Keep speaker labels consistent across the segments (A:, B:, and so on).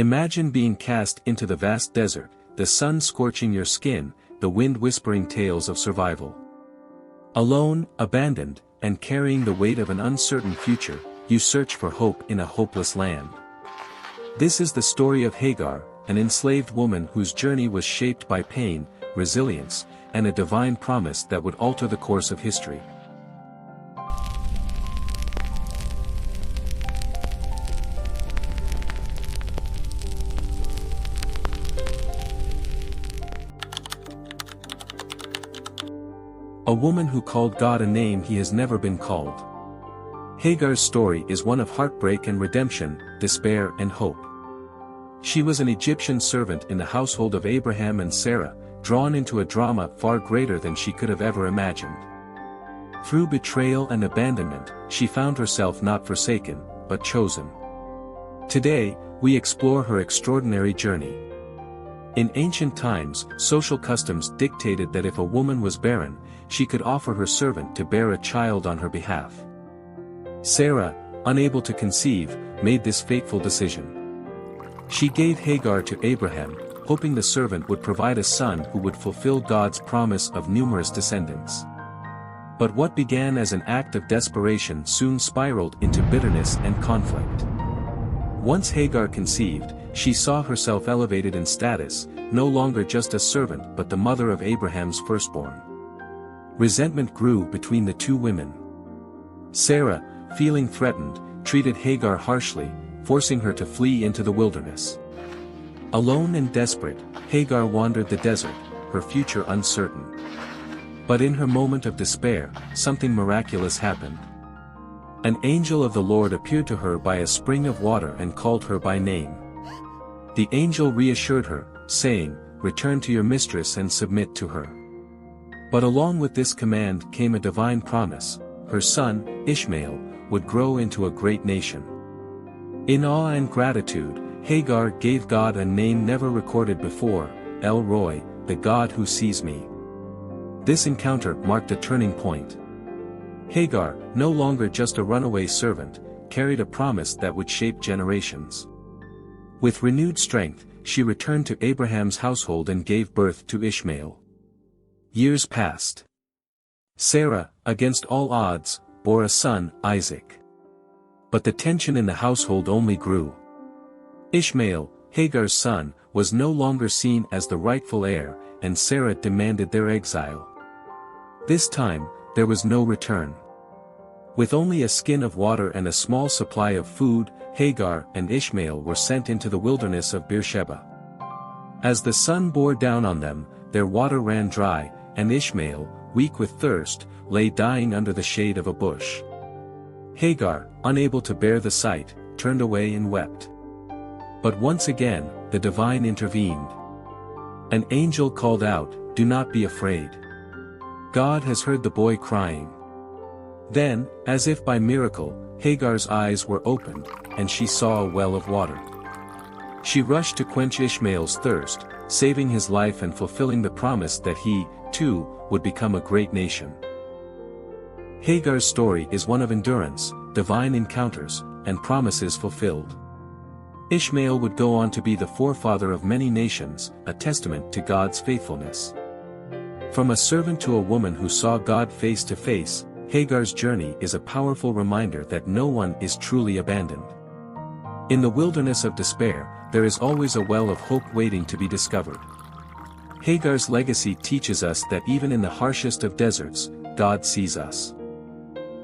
A: Imagine being cast into the vast desert, the sun scorching your skin, the wind whispering tales of survival. Alone, abandoned, and carrying the weight of an uncertain future, you search for hope in a hopeless land. This is the story of Hagar, an enslaved woman whose journey was shaped by pain, resilience, and a divine promise that would alter the course of history. A woman who called God a name he has never been called. Hagar's story is one of heartbreak and redemption, despair and hope. She was an Egyptian servant in the household of Abraham and Sara, drawn into a drama far greater than she could have ever imagined. Through betrayal and abandonment, she found herself not forsaken, but chosen. Today, we explore her extraordinary journey. In ancient times, social customs dictated that if a woman was barren, she could offer her servant to bear a child on her behalf. Sara, unable to conceive, made this fateful decision. She gave Hagar to Abraham, hoping the servant would provide a son who would fulfill God's promise of numerous descendants. But what began as an act of desperation soon spiraled into bitterness and conflict. Once Hagar conceived, she saw herself elevated in status, no longer just a servant but the mother of Abraham's firstborn. Resentment grew between the two women. Sara, feeling threatened, treated Hagar harshly, forcing her to flee into the wilderness. Alone and desperate, Hagar wandered the desert, her future uncertain. But in her moment of despair, something miraculous happened. An angel of the Lord appeared to her by a spring of water and called her by name. The angel reassured her, saying, "Return to your mistress and submit to her." But along with this command came a divine promise: her son, Ishmael, would grow into a great nation. In awe and gratitude, Hagar gave God a name never recorded before, El-Roi, the God who sees me. This encounter marked a turning point. Hagar, no longer just a runaway servant, carried a promise that would shape generations. With renewed strength, she returned to Abraham's household and gave birth to Ishmael. Years passed. Sara, against all odds, bore a son, Isaac. But the tension in the household only grew. Ishmael, Hagar's son, was no longer seen as the rightful heir, and Sara demanded their exile. This time, there was no return. With only a skin of water and a small supply of food, Hagar and Ishmael were sent into the wilderness of Beersheba. As the sun bore down on them, their water ran dry, and Ishmael, weak with thirst, lay dying under the shade of a bush. Hagar, unable to bear the sight, turned away and wept. But once again, the divine intervened. An angel called out, "Do not be afraid. God has heard the boy crying." Then, as if by miracle, Hagar's eyes were opened, and she saw a well of water. She rushed to quench Ishmael's thirst, saving his life and fulfilling the promise that he, too, would become a great nation. Hagar's story is one of endurance, divine encounters, and promises fulfilled. Ishmael would go on to be the forefather of many nations, a testament to God's faithfulness. From a servant to a woman who saw God face to face, Hagar's journey is a powerful reminder that no one is truly abandoned. In the wilderness of despair, there is always a well of hope waiting to be discovered. Hagar's legacy teaches us that even in the harshest of deserts, God sees us.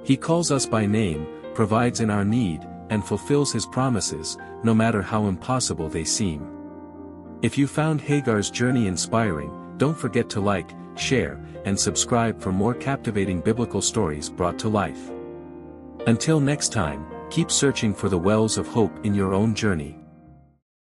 A: He calls us by name, provides in our need, and fulfills His promises, no matter how impossible they seem. If you found Hagar's journey inspiring, don't forget to like, share, and subscribe for more captivating biblical stories brought to life. Until next time, keep searching for the wells of hope in your own journey.